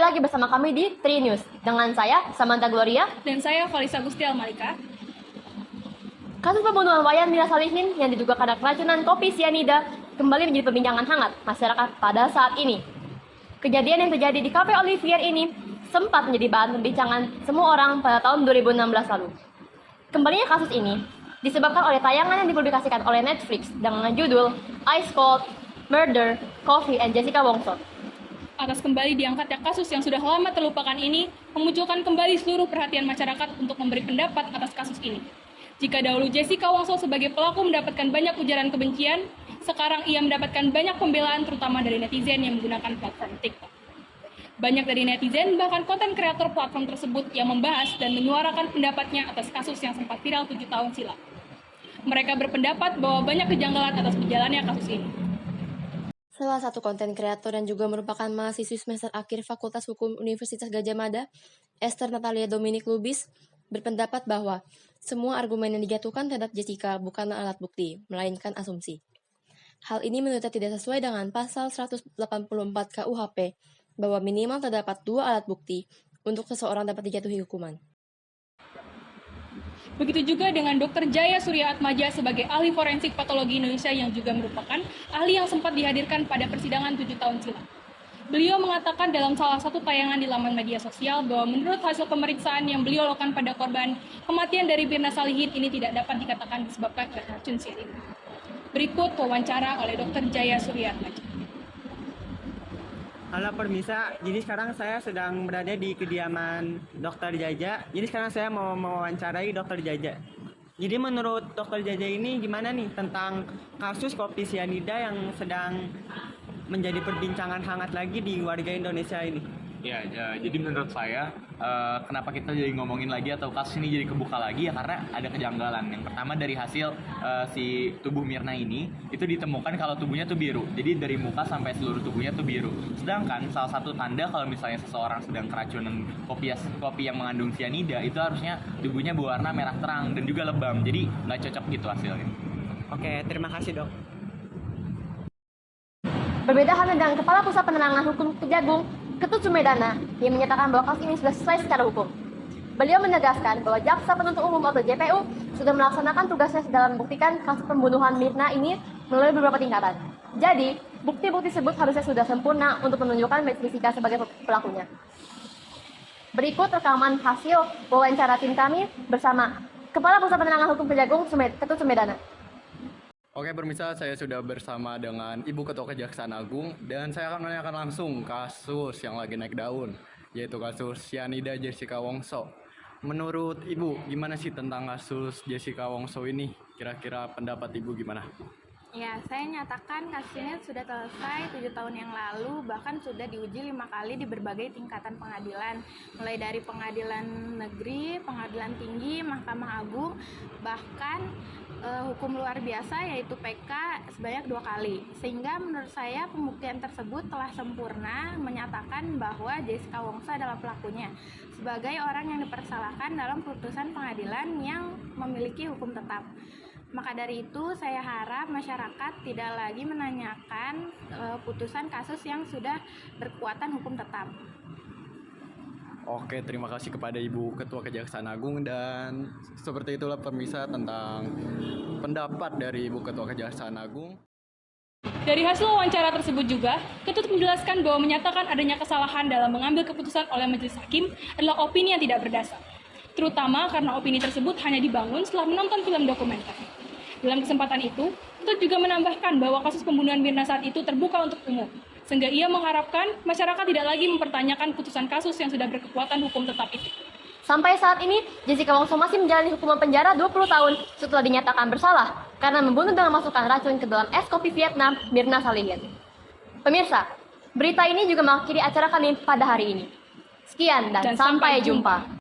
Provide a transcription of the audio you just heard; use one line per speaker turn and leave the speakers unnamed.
lagi bersama kami di Tri News. Dengan saya, Samantha Gloria.
Dan saya, Valisa Gustial Malika.
Kasus pembunuhan Wayan Mirna Salihin yang diduga karena keracunan kopi sianida kembali menjadi perbincangan hangat masyarakat pada saat ini. Kejadian yang terjadi di Cafe Olivier ini sempat menjadi bahan perbincangan semua orang pada tahun 2016 lalu. Kembalinya kasus ini disebabkan oleh tayangan yang dipublikasikan oleh Netflix dengan judul Ice Cold, Murder, Coffee, and Jessica Wongso.
Atas kembali diangkatnya kasus yang sudah lama terlupakan ini, memunculkan kembali seluruh perhatian masyarakat untuk memberi pendapat atas kasus ini. Jika dahulu Jessica Wongso sebagai pelaku mendapatkan banyak ujaran kebencian, sekarang ia mendapatkan banyak pembelaan terutama dari netizen yang menggunakan platform TikTok. Banyak dari netizen, bahkan konten kreator platform tersebut yang membahas dan menyuarakan pendapatnya atas kasus yang sempat viral 7 tahun silam. Mereka berpendapat bahwa banyak kejanggalan atas berjalannya kasus ini.
Salah satu konten kreator yang juga merupakan mahasiswi semester akhir Fakultas Hukum Universitas Gadjah Mada, Esther Natalia Dominic Lubis, berpendapat bahwa semua argumen yang dijatuhkan terhadap Jessica bukanlah alat bukti, melainkan asumsi. Hal ini menurutnya tidak sesuai dengan pasal 184 KUHP, bahwa minimal terdapat 2 alat bukti untuk seseorang dapat dijatuhi hukuman.
Begitu juga dengan Dr. Jaya Surya Atmaja sebagai ahli forensik patologi Indonesia yang juga merupakan ahli yang sempat dihadirkan pada persidangan 7 tahun silam. Beliau mengatakan dalam salah satu tayangan di laman media sosial bahwa menurut hasil pemeriksaan yang beliau lakukan pada korban, kematian dari Mirna Salihin ini tidak dapat dikatakan disebabkan oleh racun sianida. Berikut wawancara oleh Dr. Jaya Surya Atmaja.
Halo permisa, jadi sekarang saya sedang berada di kediaman Dr. Jaja. Jadi sekarang saya mau mewawancarai Dr. Jaja. Jadi menurut Dr. Jaja ini gimana nih tentang kasus kopi sianida yang sedang menjadi perbincangan hangat lagi di warga Indonesia ini?
Ya, jadi menurut saya kenapa kita jadi ngomongin lagi atau kasus ini jadi kebuka lagi ya karena ada kejanggalan. Yang pertama dari hasil si tubuh Mirna ini itu ditemukan kalau tubuhnya tuh biru. Jadi dari muka sampai seluruh tubuhnya tuh biru. Sedangkan salah satu tanda kalau misalnya seseorang sedang keracunan kopi yang mengandung sianida itu harusnya tubuhnya berwarna merah terang dan juga lebam. Jadi nggak cocok gitu hasilnya.
Oke, terima kasih dok.
Berbeda halnya dengan Kepala Pusat Penerangan Hukum Kejagung, Ketut Sumedana, yang menyatakan bahwa kasus ini sudah selesai secara hukum. Beliau menegaskan bahwa Jaksa Penuntut Umum atau JPU sudah melaksanakan tugasnya dalam membuktikan kasus pembunuhan Mirna ini melalui beberapa tingkatan. Jadi, bukti-bukti tersebut harusnya sudah sempurna untuk menunjukkan Jessica sebagai pelakunya. Berikut rekaman hasil wawancara tim kami bersama Kepala Pusat Penerangan Hukum Kejagung, Ketut Sumedana.
Oke, pemirsa, saya sudah bersama dengan Ibu Ketua Kejaksaan Agung dan saya akan menanyakan langsung kasus yang lagi naik daun, yaitu kasus sianida Jessica Wongso. Menurut Ibu, gimana sih tentang kasus Jessica Wongso ini? Kira-kira pendapat Ibu gimana?
Ya, saya nyatakan kasus ini sudah selesai 7 tahun yang lalu, bahkan sudah diuji 5 kali di berbagai tingkatan pengadilan, mulai dari pengadilan negeri, pengadilan tinggi, Mahkamah Agung, bahkan hukum luar biasa yaitu PK sebanyak 2 kali. Sehingga menurut saya pembuktian tersebut telah sempurna menyatakan bahwa Jessica Wongso adalah pelakunya sebagai orang yang dipersalahkan dalam putusan pengadilan yang memiliki hukum tetap. Maka dari itu saya harap masyarakat tidak lagi menanyakan putusan kasus yang sudah berkekuatan hukum tetap.
Oke, terima kasih kepada Ibu Ketua Kejaksaan Agung dan seperti itulah pemirsa tentang pendapat dari Ibu Ketua Kejaksaan Agung.
Dari hasil wawancara tersebut juga, Ketut menjelaskan bahwa menyatakan adanya kesalahan dalam mengambil keputusan oleh majelis hakim adalah opini yang tidak berdasar. Terutama karena opini tersebut hanya dibangun setelah menonton film dokumenter. Dalam kesempatan itu, Ketut juga menambahkan bahwa kasus pembunuhan Mirna saat itu terbuka untuk umum, sehingga ia mengharapkan masyarakat tidak lagi mempertanyakan putusan kasus yang sudah berkekuatan hukum tetap itu.
Sampai saat ini, Jessica Wongso masih menjalani hukuman penjara 20 tahun setelah dinyatakan bersalah karena membunuh dengan memasukkan racun ke dalam es kopi Vietnam Mirna Salihin. Pemirsa, berita ini juga mengakhiri acara kami pada hari ini. Sekian dan sampai jumpa.